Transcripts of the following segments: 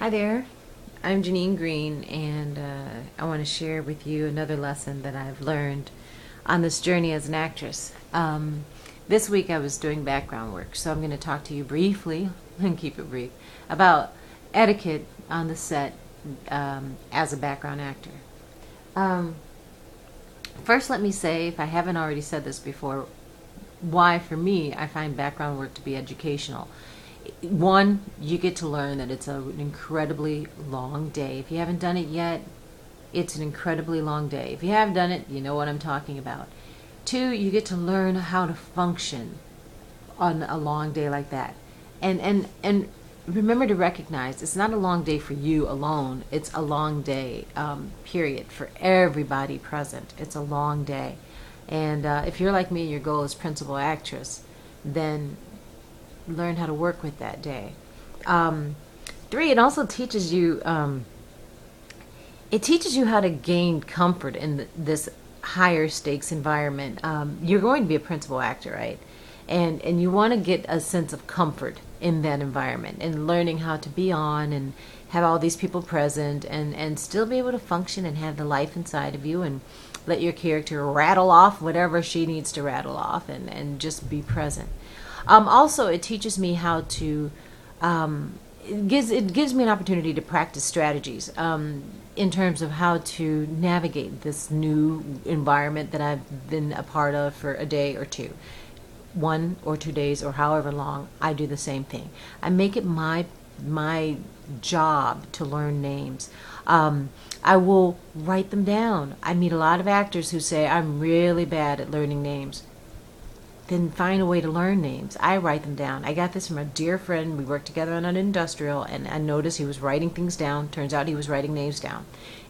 Hi there, I'm Janine Green, and I want to share with you another lesson that I've learned on this journey as an actress. This week I was doing background work, so I'm going to talk to you briefly, and keep it brief, about etiquette on the set as a background actor. Um, First, let me say, if I haven't already said this before, why for me I find background work to be educational. One, you get to learn that it's an incredibly long day. If you haven't done it yet, it's an incredibly long day. If you have done it, you know what I'm talking about. Two, you get to learn how to function on a long day like that. And remember to recognize it's not a long day for you alone. It's a long day, period, for everybody present. It's a long day. And if you're like me and your goal is principal actress, then learn how to work with that day. Um, Three, it also teaches you how to gain comfort in this higher stakes environment. You're going to be a principal actor, right? And you want to get a sense of comfort in that environment and learning how to be on and have all these people present and still be able to function and have the life inside of you and let your character rattle off whatever she needs to rattle off and just be present. Also, it teaches me how to it gives me an opportunity to practice strategies in terms of how to navigate this new environment that I've been a part of for a day or two, 1 or 2 days, or however long. I do the same thing. I make it my job to learn names. I will write them down. I meet a lot of actors who say, I'm really bad at learning names. Then find a way to learn names. I write them down. I got this from a dear friend. We worked together on an industrial, and I noticed he was writing things down. Turns out he was writing names down.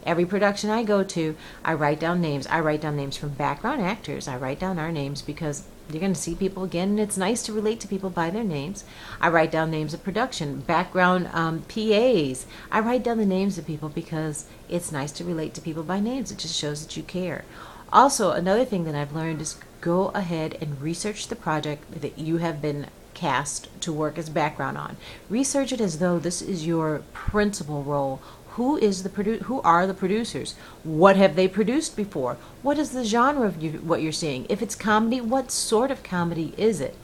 Every production I go to, I write down names. I write down names from background actors. I write down our names because you're going to see people again, and it's nice to relate to people by their names. I write down names of production, background PAs. I write down the names of people because it's nice to relate to people by names. It just shows that you care. Also, another thing that I've learned is go ahead and research the project that you have been cast to work as background on. Research it as though this is your principal role. Who are the producers? What have they produced before? What is the genre of what you're seeing? If it's comedy, what sort of comedy is it?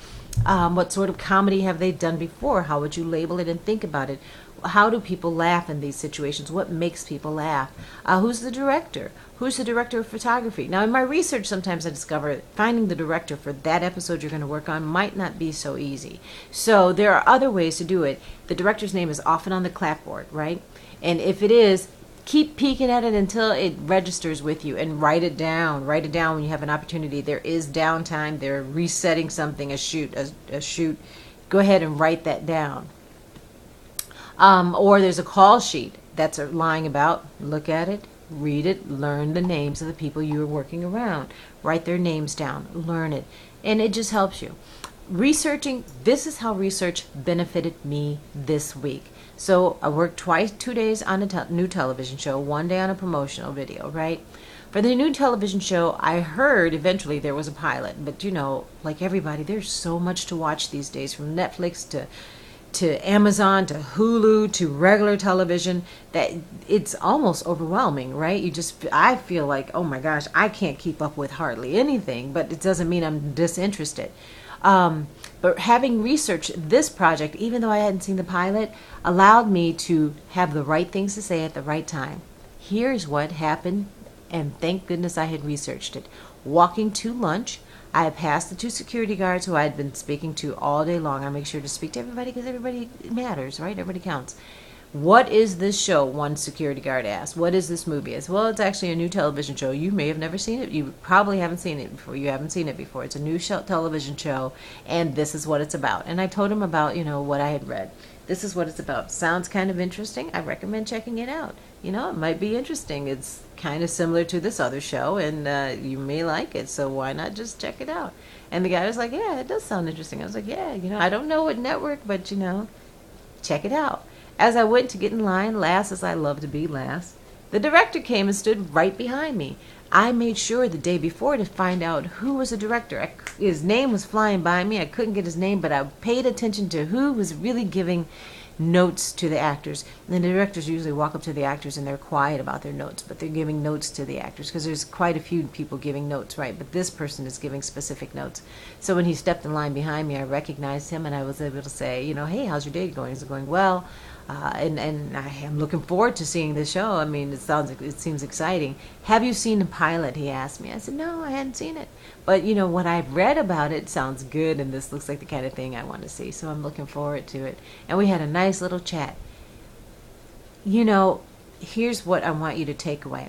What sort of comedy have they done before? How would you label it and think about it? How do people laugh in these situations? What makes people laugh? Who's the director? Who's the director of photography? Now, in my research, sometimes I discover finding the director for that episode you're going to work on might not be so easy. So there are other ways to do it. The director's name is often on the clapboard, right? And if it is, keep peeking at it until it registers with you and write it down. Write it down when you have an opportunity. There is downtime. They're resetting something, a shoot. Go ahead and write that down. Or there's a call sheet that's lying about. Look at it, read it, learn the names of the people you're working around. Write their names down, learn it, and it just helps you. Researching, this is how research benefited me this week. So I worked 2 days on a new television show, 1 day on a promotional video, right? For the new television show, I heard eventually there was a pilot, but like everybody, there's so much to watch these days, from Netflix to Amazon to Hulu to regular television, that it's almost overwhelming, right? I feel like, oh my gosh, I can't keep up with hardly anything, but it doesn't mean I'm disinterested. But having researched this project, even though I hadn't seen the pilot, allowed me to have the right things to say at the right time. Here's what happened, and thank goodness I had researched it. Walking to lunch, I passed the 2 security guards who I had been speaking to all day long. I make sure to speak to everybody because everybody matters, right? Everybody counts. What is this show? One security guard asked. What is this movie? I said, well, it's actually a new television show. You may have never seen it. You probably haven't seen it before. You haven't seen it before. It's a new television show, and this is what it's about. And I told him about, what I had read. This is what it's about. Sounds kind of interesting. I recommend checking it out. It might be interesting. It's kind of similar to this other show, and you may like it, so why not just check it out? And the guy was like, yeah, it does sound interesting. I was like, yeah, I don't know what network, but, check it out. As I went to get in line, last as I love to be last, the director came and stood right behind me. I made sure the day before to find out who was the director. His name was flying by me. I couldn't get his name, but I paid attention to who was really giving notes to the actors. And the directors usually walk up to the actors and they're quiet about their notes, but they're giving notes to the actors because there's quite a few people giving notes, right? But this person is giving specific notes. So when he stepped in line behind me, I recognized him and I was able to say, hey, how's your day going? Is it going well? And I am looking forward to seeing the show. I mean, it seems exciting. Have you seen the pilot? He asked me. I said, no, I hadn't seen it. But what I've read about it sounds good, and this looks like the kind of thing I want to see. So I'm looking forward to it. And we had a nice little chat. Here's what I want you to take away.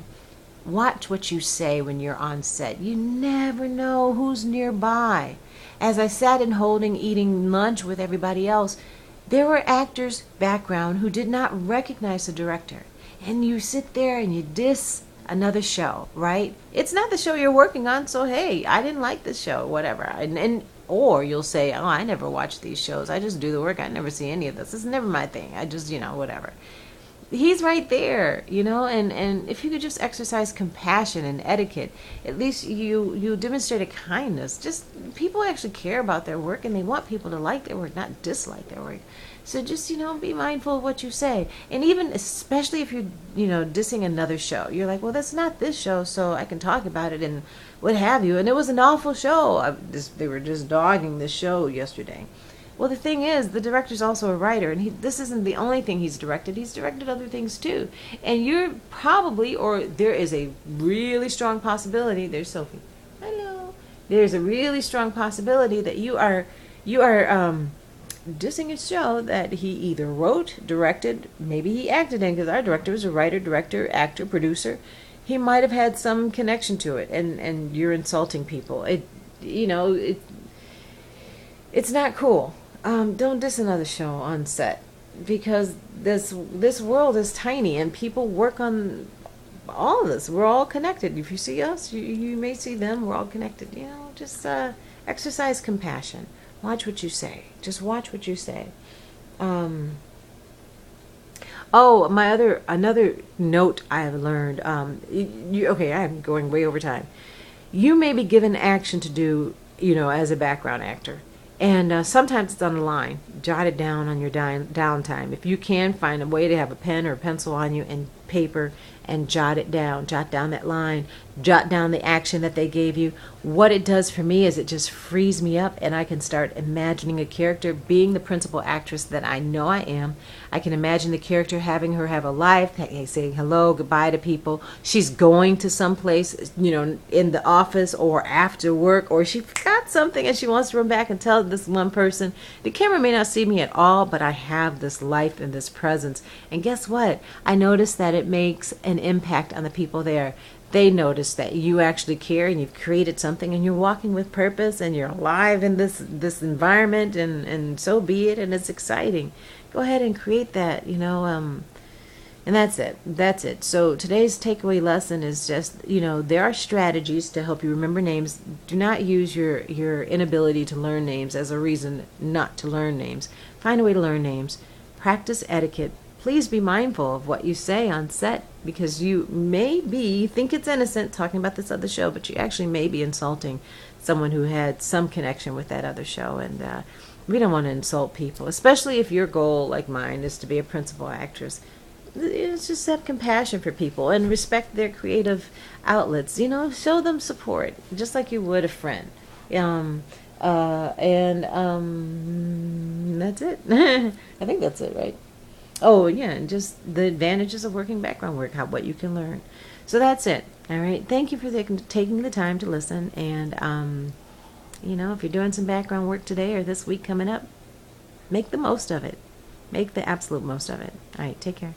Watch what you say when you're on set. You never know who's nearby. As I sat in holding, eating lunch with everybody else, there were actors background who did not recognize the director. And you sit there and you diss another show, right? It's not the show you're working on, so hey, I didn't like this show, whatever. Or you'll say, oh, I never watch these shows. I just do the work. I never see any of this. This is never my thing. I just, whatever. He's right there, and if you could just exercise compassion and etiquette, at least you demonstrate a kindness. Just people actually care about their work and they want people to like their work, not dislike their work. So just, be mindful of what you say. And even, especially if you're, dissing another show, you're like, well, that's not this show, so I can talk about it and what have you. And it was an awful show. They were just dogging this show yesterday. Well, the thing is, the director's also a writer, and this isn't the only thing he's directed. He's directed other things too. And you're probably, or there is a really strong possibility, there's Sophie. Hello. There's a really strong possibility that you are dissing a show that he either wrote, directed, maybe he acted in, because our director was a writer, director, actor, producer. He might have had some connection to it, and you're insulting people. It's not cool. Don't diss another show on set, because this world is tiny and people work on all of this. We're all connected. If you see us, you may see them. We're all connected. Just exercise compassion. Watch what you say. Just watch what you say. Another note I have learned. Okay, I'm going way over time. You may be given action to do, as a background actor. And sometimes it's on the line. Jot it down on your downtime. If you can, find a way to have a pen or a pencil on you and paper and jot it down. Jot down that line. Jot down the action that they gave you. What it does for me is it just frees me up, and I can start imagining a character being the principal actress that I know I am. I can imagine the character having her have a life, saying hello, goodbye to people. She's going to some place, in the office or after work, or she forgot something and she wants to run back and tell this one person. The camera may not see me at all, but I have this life and this presence. And guess what? I notice that it makes an impact on the people there. They notice that you actually care and you've created something and you're walking with purpose and you're alive in this environment, and so be it, and it's exciting. Go ahead and create that, and that's it. So today's takeaway lesson is just, there are strategies to help you remember names. Do not use your inability to learn names as a reason not to learn names. Find a way to learn names. Practice etiquette. Please be mindful of what you say on set, because you think it's innocent talking about this other show, but you actually may be insulting someone who had some connection with that other show. And we don't want to insult people, especially if your goal, like mine, is to be a principal actress. It's just have compassion for people and respect their creative outlets. Show them support, just like you would a friend. That's it. I think that's it, right? Oh, yeah, and just the advantages of working background work, what you can learn. So that's it. All right. Thank you for taking the time to listen. And, if you're doing some background work today or this week coming up, make the most of it. Make the absolute most of it. All right. Take care.